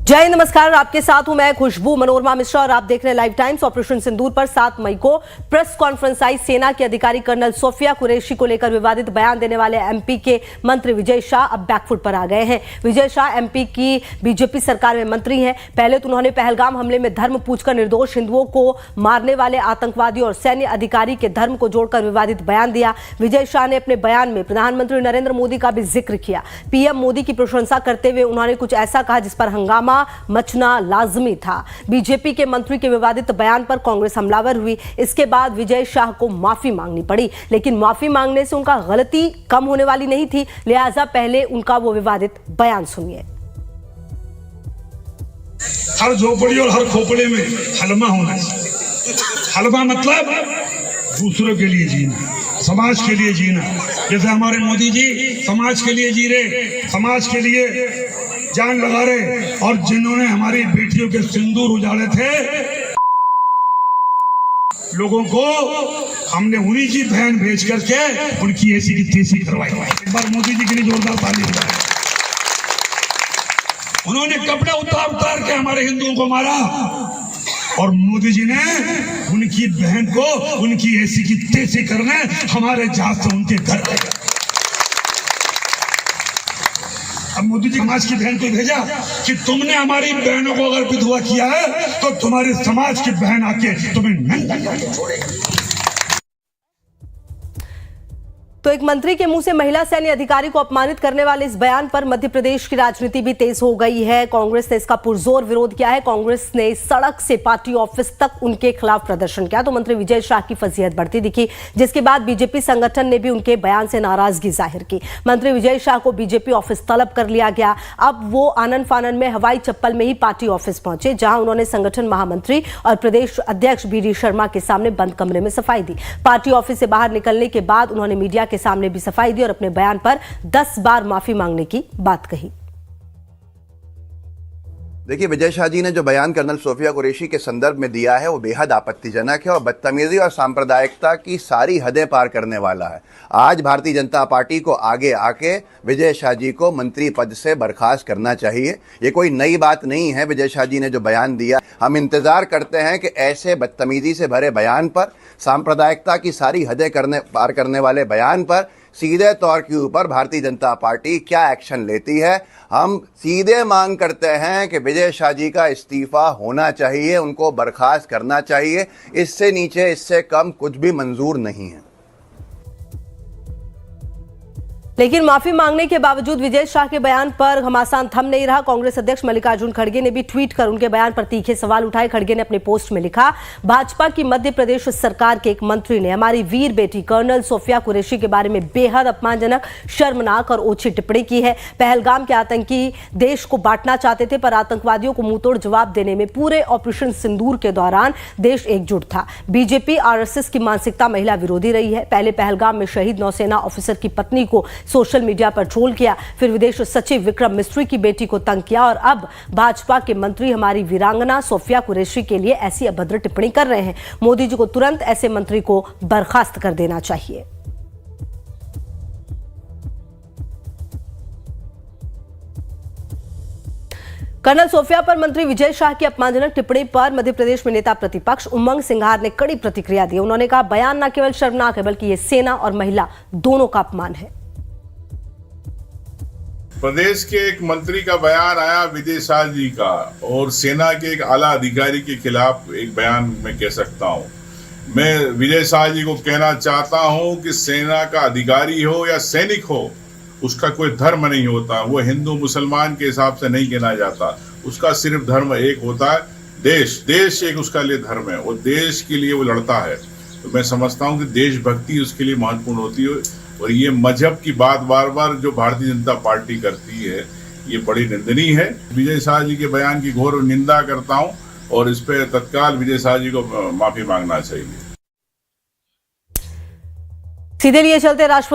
जय हिंद, नमस्कार। आपके साथ हूं मैं खुशबू मनोरमा मिश्रा और आप देख रहे हैं लाइव टाइम्स। ऑपरेशन सिंदूर पर 7 मई को प्रेस कॉन्फ्रेंस आई। सेना के अधिकारी कर्नल सोफिया कुरैशी को लेकर विवादित बयान देने वाले एमपी के मंत्री विजय शाह अब बैकफुट पर आ गए हैं। विजय शाह एमपी की बीजेपी सरकार में मंत्री हैं। पहले तो उन्होंने पहलगाम हमले में धर्म पूछकर निर्दोष हिंदुओं को मारने वाले आतंकवादी और सैन्य अधिकारी के धर्म को जोड़कर विवादित बयान दिया। विजय शाह ने अपने बयान में प्रधानमंत्री नरेंद्र मोदी का भी जिक्र किया। पीएम मोदी की प्रशंसा करते हुए उन्होंने कुछ ऐसा कहा जिस पर हंगामा मचना लाजमी था। बीजेपी के मंत्री के विवादित बयान पर कांग्रेस हमलावर हुई। इसके बाद विजय शाह को माफी मांगनी पड़ी, लेकिन माफी मांगने से उनका गलती कम होने वाली नहीं थी। लिहाजा पहले उनका वो विवादित बयान सुनिए। हर झोपड़ी और हर खोपड़े में हलमा होना चाहिए। हलमा मतलब दूसरों के लिए जीना, समाज के लिए जीना। जैसे हमारे मोदी जी समाज के लिए जी रहे, समाज के लिए जान लगा रहे, और जिन्होंने हमारी बेटियों के सिंदूर उजाड़े थे, लोगों को हमने उन्हीं की बहन भेज करके उनकी ऐसी की तैसी करवाई। एक बार मोदी जी के लिए जोरदार ताली बजाएं। उन्होंने कपड़े उतार के हमारे हिंदुओं को मारा, और मोदी जी ने उनकी बहन को उनकी ऐसी की तैसी करने हमारे जहाज से उनके घर गए। अब मोदी जी समाज की बहन को भेजा कि तुमने हमारी बहनों को अगर विधवा किया है तो तुम्हारे समाज की बहन आके तुम्हें नंगा करके छोड़ेगी। तो एक मंत्री के मुंह से महिला सैन्य अधिकारी को अपमानित करने वाले इस बयान पर मध्य प्रदेश की राजनीति भी तेज हो गई है। कांग्रेस ने इसका पुरजोर विरोध किया है। कांग्रेस ने सड़क से पार्टी ऑफिस तक उनके खिलाफ प्रदर्शन किया तो मंत्री विजय शाह की फजीहत बढ़ती दिखी, जिसके बाद बीजेपी संगठन ने भी उनके बयान से नाराजगी जाहिर की। मंत्री विजय शाह को बीजेपी ऑफिस तलब कर लिया गया। अब वो आनन फानन में हवाई चप्पल में ही पार्टी ऑफिस पहुंचे, जहां उन्होंने संगठन महामंत्री और प्रदेश अध्यक्ष बीडी शर्मा के सामने बंद कमरे में सफाई दी। पार्टी ऑफिस से बाहर निकलने के बाद उन्होंने मीडिया के सामने भी सफाई दी और अपने बयान पर 10 बार माफी मांगने की बात कही। देखिए, विजय शाह जी ने जो बयान कर्नल सोफिया कुरैशी के संदर्भ में दिया है वो बेहद आपत्तिजनक है और बदतमीजी और सांप्रदायिकता की सारी हदें पार करने वाला है। आज भारतीय जनता पार्टी को आगे आके विजय शाह जी को मंत्री पद से बर्खास्त करना चाहिए। ये कोई नई बात नहीं है। विजय शाह जी ने जो बयान दिया, हम इंतजार करते हैं कि ऐसे बदतमीजी से भरे बयान पर, सांप्रदायिकता की सारी हदें पार करने वाले बयान पर सीधे तौर के ऊपर भारतीय जनता पार्टी क्या एक्शन लेती है। हम सीधे मांग करते हैं कि विजय शाह जी का इस्तीफा होना चाहिए, उनको बर्खास्त करना चाहिए। इससे नीचे, इससे कम कुछ भी मंजूर नहीं है। लेकिन माफी मांगने के बावजूद विजय शाह के बयान पर घमासान थम नहीं रहा। कांग्रेस अध्यक्ष मल्लिकार्जुन खड़गे ने भी ट्वीट कर उनके बयान पर तीखे सवाल उठाए। खड़गे ने अपने पोस्ट में लिखा, भाजपा की मध्य प्रदेश सरकार के एक मंत्री ने हमारी वीर बेटी कर्नल सोफिया कुरैशी के बारे में बेहद अपमानजनक, शर्मनाक और ओछी टिप्पणी की है। पहलगाम के आतंकी देश को बांटना चाहते थे, पर आतंकवादियों को मुंहतोड़ जवाब देने में पूरे ऑपरेशन सिंदूर के दौरान देश एकजुट था। बीजेपी आरएसएस की मानसिकता महिला विरोधी रही है। पहले पहलगाम में शहीद नौसेना ऑफिसर की पत्नी को सोशल मीडिया पर ट्रोल किया, फिर विदेश सचिव विक्रम मिस्री की बेटी को तंग किया, और अब भाजपा के मंत्री हमारी वीरांगना सोफिया कुरैशी के लिए ऐसी अभद्र टिप्पणी कर रहे हैं। मोदी जी को तुरंत ऐसे मंत्री को बर्खास्त कर देना चाहिए। कर्नल सोफिया पर मंत्री विजय शाह की अपमानजनक टिप्पणी पर मध्य प्रदेश में नेता प्रतिपक्ष उमंग सिंघार ने कड़ी प्रतिक्रिया दी। उन्होंने कहा, बयान न केवल शर्मनाक है बल्कि ये सेना और महिला दोनों का अपमान है। प्रदेश के एक मंत्री का बयान आया विजय शाह जी का, और सेना के एक आला अधिकारी के खिलाफ एक बयान मैं कह सकता हूं। मैं विजय शाह जी को कहना चाहता हूं कि सेना का अधिकारी हो या सैनिक हो, उसका कोई धर्म नहीं होता। वो हिंदू मुसलमान के हिसाब से नहीं गिना जाता। उसका सिर्फ धर्म एक होता है, देश एक उसका लिए धर्म है, और देश के लिए वो लड़ता है। तो मैं समझता हूं कि देशभक्ति उसके लिए महत्वपूर्ण होती है। और ये मजहब की बात बार बार जो भारतीय जनता पार्टी करती है, ये बड़ी निंदनीय है। विजय शाह जी के बयान की घोर निंदा करता हूं, और इस पे तत्काल विजय शाह जी को माफी मांगना चाहिए। सीधे लिए चलते राष्ट्रपति